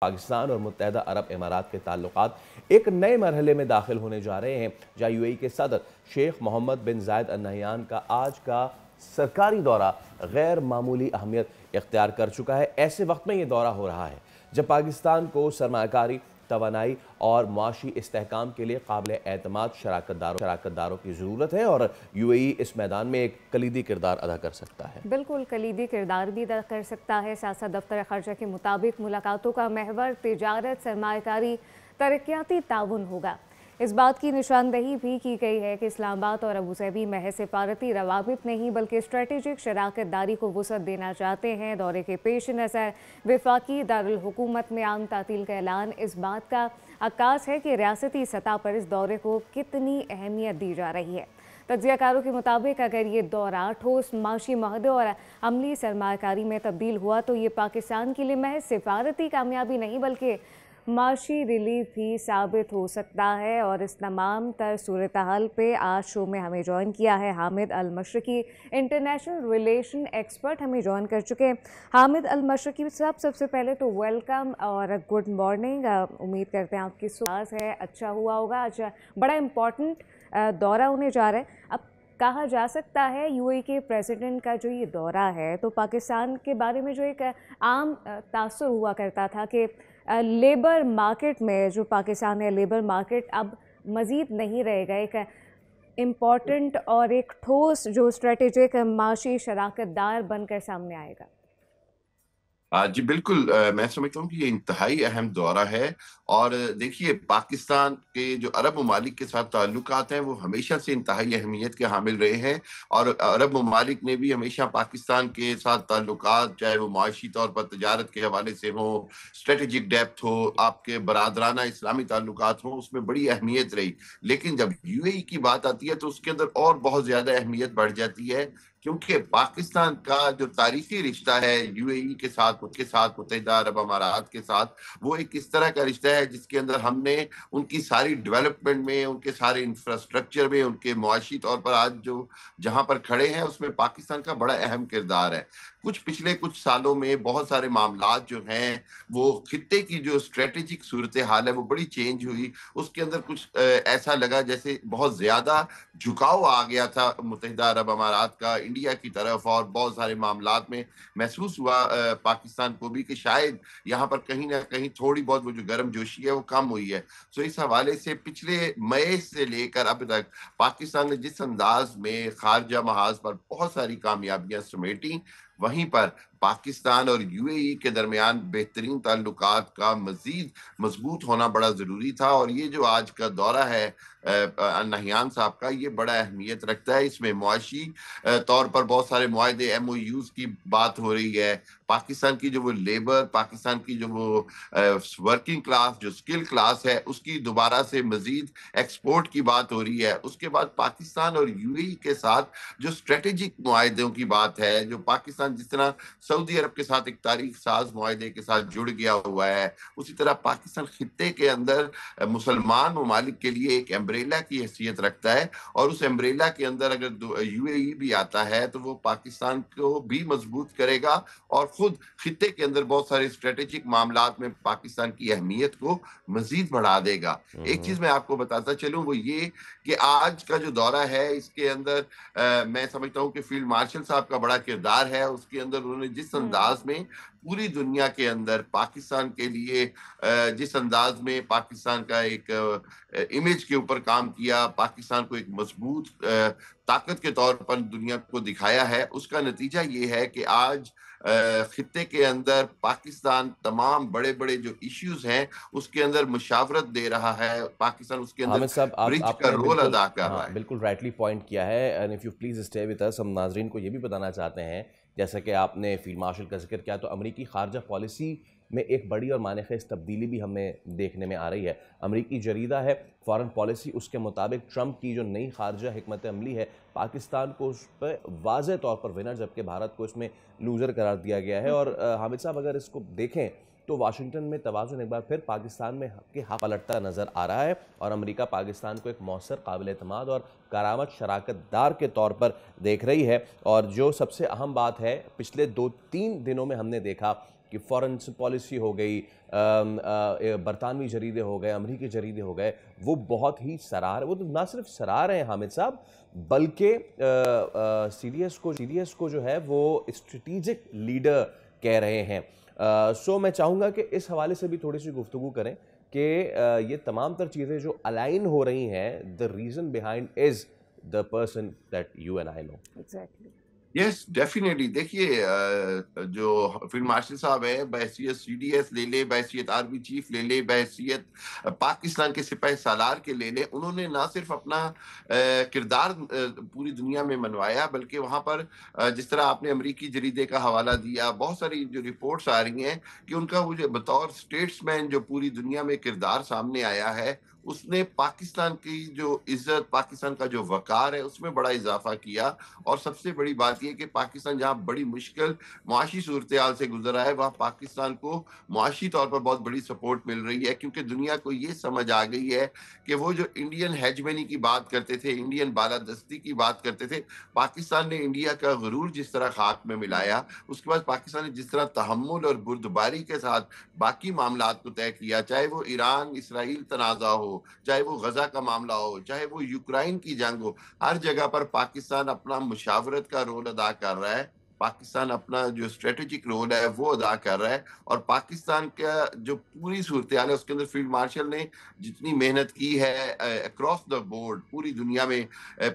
پاکستان اور متحدہ عرب امارات کے تعلقات ایک نئے مرحلے میں داخل ہونے جا رہے ہیں، جہاں یو اے ای کے صدر شیخ محمد بن زائد ال نہیان کا آج کا سرکاری دورہ غیر معمولی اہمیت اختیار کر چکا ہے۔ ایسے وقت میں یہ دورہ ہو رہا ہے جب پاکستان کو سرمایہ کاری، توانائی اور معاشی استحکام کے لیے قابل اعتماد شراکت داروں کی ضرورت ہے، اور یو اے ای اس میدان میں ایک کلیدی کردار ادا کر سکتا ہے۔ بالکل کلیدی کردار بھی ادا کر سکتا ہے۔ سیاست دفتر خارجہ کے مطابق ملاقاتوں کا محور تجارت، سرمایہ کاری، ترقیاتی تعاون ہوگا۔ اس بات کی نشاندہی بھی کی گئی ہے کہ اسلام آباد اور ابوظہبی محض سفارتی روابط نہیں بلکہ اسٹریٹجک شراکت داری کو وسعت دینا چاہتے ہیں۔ دورے کے پیش نظر وفاقی دارالحکومت میں عام تعطیل کا اعلان اس بات کا عکاس ہے کہ ریاستی سطح پر اس دورے کو کتنی اہمیت دی جا رہی ہے۔ تجزیہ کاروں کے مطابق اگر یہ دورہ ٹھوس معاشی معاہدے اور عملی سرمایہ کاری میں تبدیل ہوا تو یہ پاکستان کے لیے محض سفارتی کامیابی نہیں بلکہ معاشی ریلیف بھی ثابت ہو سکتا ہے۔ اور اس تمام تر صورتحال پہ آج شو میں ہمیں جوائن کیا ہے حامد المشرقی، انٹرنیشنل ریلیشن ایکسپرٹ ہمیں جوائن کر چکے ہیں۔ حامد المشرقی صاحب، سب سے پہلے تو ویلکم اور گڈ مارننگ۔ امید کرتے ہیں آپ کی صبح ہے اچھا ہوا ہوگا۔ آج بڑا امپورٹنٹ دورہ ہونے جا رہا ہے۔ اب کہا جا سکتا ہے یو اے کے پریزیڈنٹ کا جو یہ دورہ ہے تو پاکستان کے بارے میں جو ایک عام تاثر ہوا کرتا تھا کہ لیبر مارکیٹ میں جو پاکستان ہے، لیبر مارکیٹ اب مزید نہیں رہے گا، ایک امپورٹنٹ اور ایک ٹھوس جو اسٹریٹجک معاشی شراکت دار بن کر سامنے آئے گا۔ جی بالکل، میں سمجھتا ہوں کہ یہ انتہائی اہم دورہ ہے۔ اور دیکھیے، پاکستان کے جو عرب ممالک کے ساتھ تعلقات ہیں وہ ہمیشہ سے انتہائی اہمیت کے حامل رہے ہیں، اور عرب ممالک نے بھی ہمیشہ پاکستان کے ساتھ تعلقات، چاہے وہ معاشی طور پر تجارت کے حوالے سے ہوں، اسٹریٹجک ڈیپتھ ہو، آپ کے برادرانہ اسلامی تعلقات ہوں، اس میں بڑی اہمیت رہی۔ لیکن جب یو اے ای کی بات آتی ہے تو اس کے اندر اور بہت زیادہ اہمیت بڑھ جاتی ہے، کیونکہ پاکستان کا جو تاریخی رشتہ ہے یو اے ای کے ساتھ متحدہ عرب امارات کے ساتھ، وہ ایک اس طرح کا رشتہ ہے جس کے اندر ہم نے ان کی ساری ڈیولپمنٹ میں، ان کے سارے انفراسٹرکچر میں، ان کے معاشی طور پر آج جو جہاں پر کھڑے ہیں اس میں پاکستان کا بڑا اہم کردار ہے۔ پچھلے کچھ سالوں میں بہت سارے معاملات جو ہیں وہ خطے کی جو اسٹریٹجک صورتحال ہے وہ بڑی چینج ہوئی۔ اس کے اندر کچھ ایسا لگا جیسے بہت زیادہ جھکاؤ آ گیا تھا متحدہ عرب امارات کا انڈیا کی طرف، اور بہت سارے معاملات میں محسوس ہوا پاکستان کو بھی کہ شاید یہاں پر کہیں نہ کہیں تھوڑی بہت وہ جو گرم جوشی ہے وہ کم ہوئی ہے۔ سو اس حوالے سے پچھلے مئی سے لے کر اب تک پاکستان نے جس انداز میں خارجہ محاذ پر بہت ساری کامیابیاں سمیٹی، وہیں پر پاکستان اور یو اے ای کے درمیان بہترین تعلقات کا مزید مضبوط ہونا بڑا ضروری تھا۔ اور یہ جو آج کا دورہ ہے نہیان صاحب کا، یہ بڑا اہمیت رکھتا ہے۔ اس میں معاشی طور پر بہت سارے معاہدے، ایم او یوز کی بات ہو رہی ہے، پاکستان کی جو وہ لیبر، پاکستان کی جو وہ ورکنگ کلاس، جو اسکل کلاس ہے، اس کی دوبارہ سے مزید ایکسپورٹ کی بات ہو رہی ہے۔ اس کے بعد پاکستان اور یو اے ای کے ساتھ جو اسٹریٹجک معاہدوں کی بات ہے، جو پاکستان جس طرح سعودی عرب کے ساتھ ایک تاریخ ساز معاہدے کے ساتھ جڑ گیا ہوا ہے، اسی طرح پاکستان خطے کے اندر مسلمان ممالک کے لیے ایک امبریلا کی حیثیت رکھتا ہے، اور اس امبریلا کے اندر اگر یو اے ای بھی آتا ہے تو وہ پاکستان کو بھی مضبوط کرے گا، اور خود خطے کے اندر بہت سارے اسٹریٹجک معاملات میں پاکستان کی اہمیت کو مزید بڑھا دے گا۔ ایک چیز میں آپ کو بتاتا چلوں، وہ یہ کہ آج کا جو دورہ ہے اس کے اندر میں سمجھتا ہوں کہ فیلڈ مارشل صاحب کا بڑا کردار ہے۔ اس کے اندر انہوں نے جس انداز میں پوری دنیا کے اندر پاکستان کے لیے جس انداز میں پاکستان کا ایک امیج کے اوپر کام کیا، پاکستان کو ایک مضبوط طاقت کے طور پر دنیا کو دکھایا ہے، اس کا نتیجہ یہ ہے کہ آج خطے کے اندر پاکستان تمام بڑے بڑے جو ایشوز ہیں اس کے اندر مشاورت دے رہا ہے، پاکستان اس کے اندر حامد صاحب، برج آپ کا نے رول ادا کر رہا ہے۔ بالکل رائٹلی پوائنٹ کیا ہے، and if you please stay with us, ہم ناظرین کو یہ بھی بتانا چاہتے ہیں جیسا کہ آپ نے فیلڈ مارشل کا ذکر کیا تو امریکی خارجہ پالیسی میں ایک بڑی اور معنی خیز تبدیلی بھی ہمیں دیکھنے میں آ رہی ہے۔ امریکی جریدہ ہے فارن پالیسی، اس کے مطابق ٹرمپ کی جو نئی خارجہ حکمت عملی ہے پاکستان کو اس پہ واضح طور پر ونر جبکہ بھارت کو اس میں لوزر قرار دیا گیا ہے۔ اور حامد صاحب اگر اس کو دیکھیں تو واشنگٹن میں توازن ایک بار پھر پاکستان میں کے حق پلٹتا نظر آ رہا ہے، اور امریکہ پاکستان کو ایک مؤثر، قابل اعتماد اور کارآمد شراکت دار کے طور پر دیکھ رہی ہے۔ اور جو سب سے اہم بات ہے، پچھلے 2-3 دنوں میں ہم نے دیکھا کہ فورن پالیسی ہو گئی، برطانوی جریدے ہو گئے، امریکی جریدے ہو گئے، وہ بہت ہی سراہ وہ تو نہ صرف سراہ رہے ہیں حامد صاحب، بلکہ سیریس کو جو ہے وہ اسٹریٹجک لیڈر کہہ رہے ہیں. سو میں چاہوں گا کہ اس حوالے سے بھی تھوڑی سی گفتگو کریں کہ یہ تمام تر چیزیں جو الائن ہو رہی ہیں، the reason behind is the person that you and I know. Exactly. Yes definitely. دیکھیے جو فیلڈ مارشل صاحب ہے، بحیثیت سی ڈی ایس لے لے، بحیثیت آرمی چیف لے لے، بحیثیت پاکستان کے سپاہ سالار کے لے لے، انہوں نے نہ صرف اپنا کردار پوری دنیا میں منوایا، بلکہ وہاں پر جس طرح آپ نے امریکی جریدے کا حوالہ دیا، بہت ساری جو رپورٹس آ رہی ہیں کہ ان کا وہ جو بطور اسٹیٹس مین جو پوری دنیا میں کردار سامنے آیا ہے، اس نے پاکستان کی جو عزت، پاکستان کا جو وقار ہے، اس میں بڑا اضافہ کیا. اور سب سے بڑی بات یہ کہ پاکستان جہاں بڑی مشکل معاشی صورتحال سے گزر رہا ہے، وہاں پاکستان کو معاشی طور پر بہت بڑی سپورٹ مل رہی ہے، کیونکہ دنیا کو یہ سمجھ آ گئی ہے کہ وہ جو انڈین ہیجمنی کی بات کرتے تھے، انڈین بالادستی کی بات کرتے تھے، پاکستان نے انڈیا کا غرور جس طرح خاک میں ملایا، اس کے بعد پاکستان نے جس طرح تحمل اور بردباری کے ساتھ باقی معاملات کو طے کیا، چاہے وہ ایران اسرائیل تنازع ہو، چاہے وہ غزہ کا معاملہ ہو، چاہے وہ یوکرائن کی جنگ ہو، ہر جگہ پر پاکستان اپنا مشاورت کا رول ادا کر رہا ہے، پاکستان اپنا جو اسٹریٹجک رول ہے وہ ادا کر رہا ہے. اور پاکستان کا جو پوری صورتحال ہے اس کے اندر فیلڈ مارشل نے جتنی محنت کی ہے اکراس دا بورڈ پوری دنیا میں،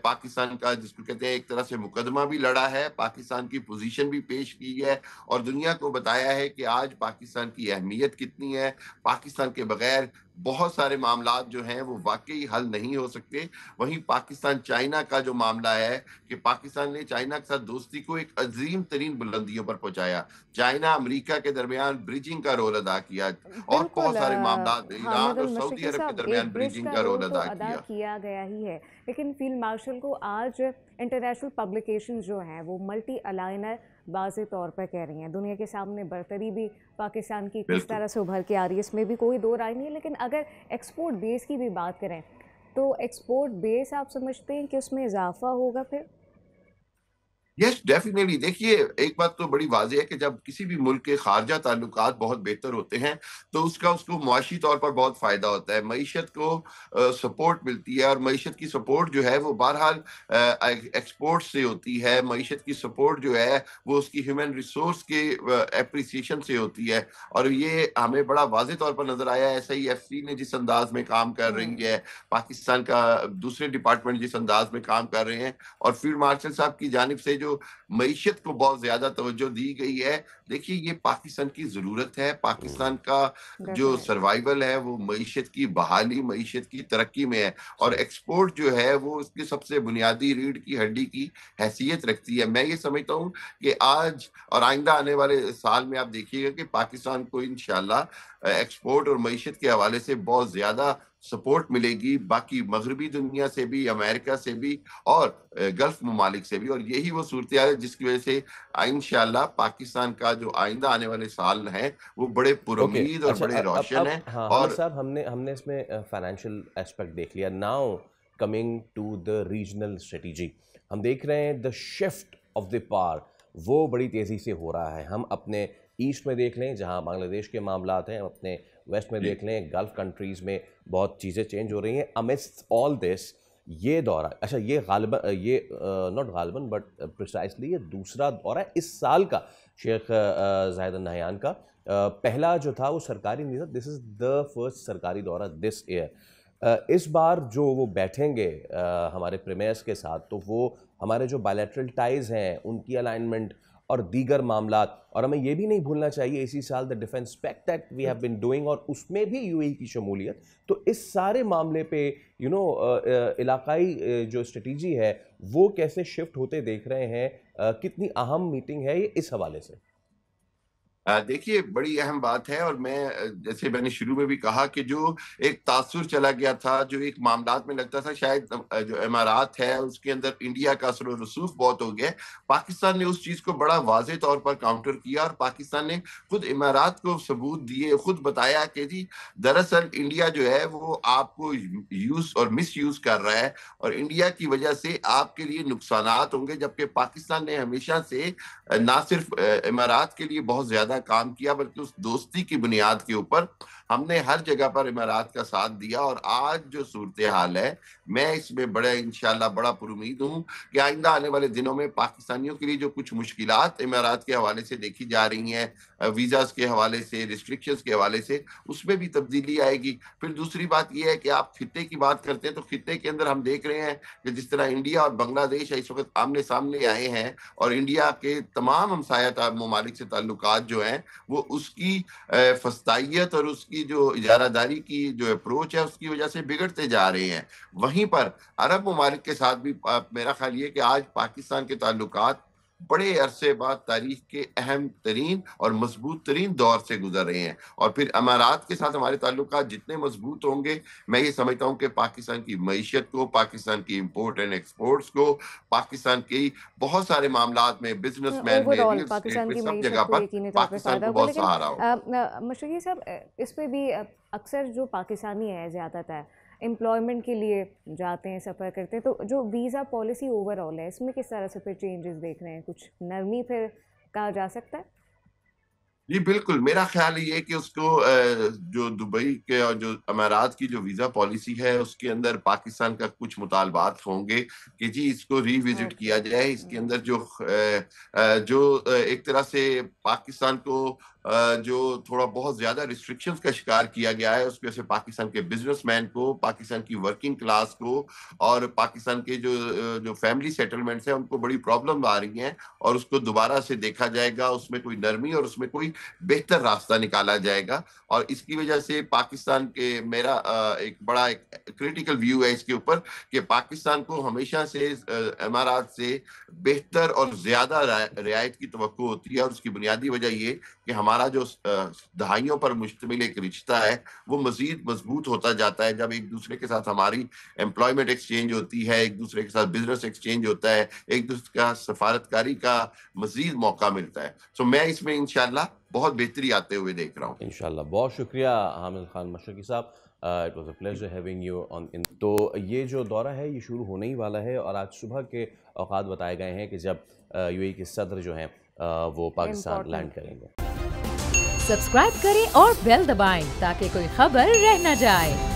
پاکستان کا جس کو کہتے ہیں ایک طرح سے مقدمہ بھی لڑا ہے، پاکستان کی پوزیشن بھی پیش کی ہے، اور دنیا کو بتایا ہے کہ آج پاکستان کی اہمیت کتنی ہے. پاکستان کے بغیر بہت سارے معاملات جو ہیں وہ واقعی حل نہیں ہو سکتے. وہیں پاکستان چائنا کا جو معاملہ ہے کہ پاکستان نے چائنا کے ساتھ دوستی کو ایک عظیم ترین بلندیوں پر پہنچایا، چائنا امریکہ کے درمیان بریجنگ کا رول ادا کیا، اور بہت بالکل سارے معاملات حامد ایران اور سعودی المشرقی عرب کے صاحب، درمیان ایک برج بریجنگ کا کا رول رول تو ادا ادا کیا. کیا گیا ہی ہے، لیکن فیلڈ مارشل کو آج انٹرنیشنل پبلیکیشن جو ہیں وہ ملٹی الائنر واضح طور پر کہہ رہی ہیں، دنیا کے سامنے برتری بھی پاکستان کی کس بالکل طرح سے ابھر کے آ رہی ہے، اس میں بھی کوئی دو رائے نہیں ہے. لیکن اگر ایکسپورٹ بیس کی بھی بات کریں تو ایکسپورٹ بیس آپ سمجھتے ہیں کہ اس میں اضافہ ہوگا پھر؟ Yes definitely. دیکھیے ایک بات تو بڑی واضح ہے کہ جب کسی بھی ملک کے خارجہ تعلقات بہت بہتر ہوتے ہیں تو اس کو معاشی طور پر بہت فائدہ ہوتا ہے، معیشت کو سپورٹ ملتی ہے، اور معیشت کی سپورٹ جو ہے وہ بہرحال ایکسپورٹ سے ہوتی ہے. معیشت کی سپورٹ جو ہے وہ اس کی ہیومن ریسورس کے اپریسیشن سے ہوتی ہے، اور یہ ہمیں بڑا واضح طور پر نظر آیا ہے. SIFC نے جس انداز میں کام کر رہی ہے، پاکستان کا دوسرے ڈپارٹمنٹ جس انداز میں کام کر رہے ہیں، اور فیلڈ مارشل صاحب کی جانب سے جو معیشت کو بہت زیادہ توجہ دی گئی ہے. دیکھیے یہ پاکستان کی ضرورت ہے، پاکستان کا جو ڈیفینیٹلی. سروائیول ہے وہ معیشت کی بحالی، معیشت کی ترقی میں ہے، اور ایکسپورٹ جو ہے وہ اس کی سب سے بنیادی ریڑھ کی ہڈی کی حیثیت رکھتی ہے. میں یہ سمجھتا ہوں کہ آج اور آئندہ آنے والے سال میں آپ دیکھیے گا کہ پاکستان کو انشاءاللہ ایکسپورٹ اور معیشت کے حوالے سے بہت زیادہ سپورٹ ملے گی، باقی مغربی دنیا سے بھی، امریکہ سے بھی، اور گلف ممالک سے بھی. اور یہی وہ صورتحال ہے جس کی وجہ سے انشاءاللہ پاکستان کا جو آئندہ آنے والے سال ہیں وہ بڑے اوکے پرامید اور اچھا، بڑے روشن ہیں. ہاں اور حامد صاحب، ہم نے اس میں فائنینشیل ایسپیکٹ دیکھ لیا. Now coming to the regional strategy, ہم دیکھ رہے ہیں the shift of the power وہ بڑی تیزی سے ہو رہا ہے. ہم اپنے ایسٹ میں دیکھ لیں جہاں بنگلہ دیش کے معاملات ہیں، اپنے ویسٹ میں دیکھ لیں گلف کنٹریز میں بہت چیزیں چینج ہو رہی ہیں. امidst آل دس یہ دورہ، اچھا یہ غالباً یہ ناٹ غالباً بٹ پریسائسلی یہ دوسرا دورہ ہے اس سال کا شیخ زاہد النہیان کا. پہلا جو تھا وہ سرکاری نہیں تھا، دس از دا فرسٹ سرکاری دورہ دس ایئر. اس بار جو وہ بیٹھیں گے ہمارے پریمیئرس کے ساتھ، تو وہ ہمارے جو بائلیٹرل ٹائز ہیں ان کی الائنمنٹ اور دیگر معاملات، اور ہمیں یہ بھی نہیں بھولنا چاہیے اسی سال دا defence pact act we have been doing, اور اس میں بھی UAE کی شمولیت. تو اس سارے معاملے پہ علاقائی جو اسٹریٹجی ہے وہ کیسے شفٹ ہوتے دیکھ رہے ہیں؟ کتنی اہم میٹنگ ہے یہ اس حوالے سے؟ دیکھیے بڑی اہم بات ہے، اور میں جیسے میں نے شروع میں بھی کہا کہ جو ایک تاثر چلا گیا تھا، جو ایک معاملات میں لگتا تھا شاید جو امارات ہے اس کے اندر انڈیا کا اثر و رسوخ بہت ہو گیا، پاکستان نے اس چیز کو بڑا واضح طور پر کاؤنٹر کیا، اور پاکستان نے خود امارات کو ثبوت دیے، خود بتایا کہ جی دراصل انڈیا جو ہے وہ آپ کو یوز اور مس یوز کر رہا ہے، اور انڈیا کی وجہ سے آپ کے لیے نقصانات ہوں گے. جبکہ پاکستان نے ہمیشہ سے نہ صرف امارات کے لیے بہت زیادہ زیادہ کام کیا، بلکہ اس دوستی کی بنیاد کے اوپر ہم نے ہر جگہ پر امارات کا ساتھ دیا. اور آج جو صورتحال ہے میں اس میں انشاءاللہ بڑا پر امید ہوں کہ آئندہ آنے والے دنوں میں پاکستانیوں کے لیے جو کچھ مشکلات امارات کے حوالے سے دیکھی جا رہی ہیں، ویزاز کے حوالے سے، ریسٹرکشنز کے حوالے سے، اس میں بھی تبدیلی آئے گی. پھر دوسری بات یہ ہے کہ آپ خطے کی بات کرتے ہیں تو خطے کے اندر ہم دیکھ رہے ہیں کہ جس طرح انڈیا اور بنگلہ دیش اس وقت آمنے سامنے آئے ہیں، اور انڈیا کے تمام ہمسایہ ممالک سے تعلقات جو ہیں وہ اس کی فسطائیت اور اس کی جو اجارہ داری کی جو اپروچ ہے اس کی وجہ سے بگڑتے جا رہے ہیں. وہیں پر عرب ممالک کے ساتھ بھی میرا خیال یہ کہ آج پاکستان کے تعلقات بڑے عرصے بعد تاریخ کے اہم ترین اور مضبوط ترین دور سے گزر رہے ہیں. اور پھر امارات کے ساتھ ہمارے تعلقات جتنے مضبوط ہوں گے، میں یہ سمجھتا ہوں کہ پاکستان کی معیشت کو، پاکستان کی امپورٹ اینڈ ایکسپورٹس کو، پاکستان کی بہت سارے معاملات میں، بزنس مین میں، ریل اسٹیٹ میں، سب جگہ پر پاکستان کو بہت سہارا ہوگا. مشرقی صاحب، اس پہ بھی اکثر جو پاکستانی ہے زیادہ تر امپلائمنٹ کے لیے جاتے ہیں، سفر کرتے ہیں، تو جو ویزا پالیسی اوور آل ہے اس میں کس طرح سے پھر چینجز دیکھ رہے ہیں؟ کچھ نرمی پھر کہا جا سکتا ہے؟ جی بالکل، میرا خیال یہ ہے کہ اس کو جو دبئی کے اور جو امارات کی جو ویزا پالیسی ہے اس کے اندر پاکستان کا کچھ مطالبات ہوں گے کہ جی اس کو ری وزٹ کیا جائے. اس کے اندر جو ایک طرح سے پاکستان کو جو تھوڑا بہت زیادہ ریسٹرکشنز کا شکار کیا گیا ہے، اس کی وجہ سے پاکستان کے بزنس مین کو، پاکستان کی ورکنگ کلاس کو اور پاکستان کے جو فیملی سیٹلمنٹس ہیں ان کو بڑی پرابلم آ رہی ہیں. اور اس کو دوبارہ سے دیکھا جائے گا، اس میں کوئی نرمی اور اس میں کوئی بہتر راستہ نکالا جائے گا. اور اس کی وجہ سے پاکستان کے میرا ایک بڑا کریٹیکل ویو ہے اس کے اوپر کہ پاکستان کو ہمیشہ سے امارات سے بہتر اور زیادہ رعایت کی توقع ہوتی ہے. اور اس کی بنیادی وجہ یہ کہ ہمارا جو دہائیوں پر مشتمل ایک رشتہ ہے وہ مزید مضبوط ہوتا جاتا ہے. جب ایک دوسرے کے ساتھ ہماری امپلائمنٹ ایکسچینج ہوتی ہے، ایک دوسرے کے ساتھ بزنس ایکسچینج ہوتا ہے، ایک دوسرے کا سفارتکاری کا مزید موقع ملتا ہے. سو میں اس میں انشاءاللہ بہت بہتری آتے ہوئے دیکھ رہا ہوں. انشاءاللہ. بہت شکریہ حامد خان مشرقی صاحب. It was a pleasure having you on. تو یہ جو دورہ ہے یہ شروع ہونے ہی والا ہے، اور آج صبح کے اوقات بتائے گئے ہیں کہ جب یو اے ای کے صدر جو ہیں وہ پاکستان لینڈ کریں گے. سبسکرائب کریں اور بیل دبائیں تاکہ کوئی خبر رہ نہ جائے.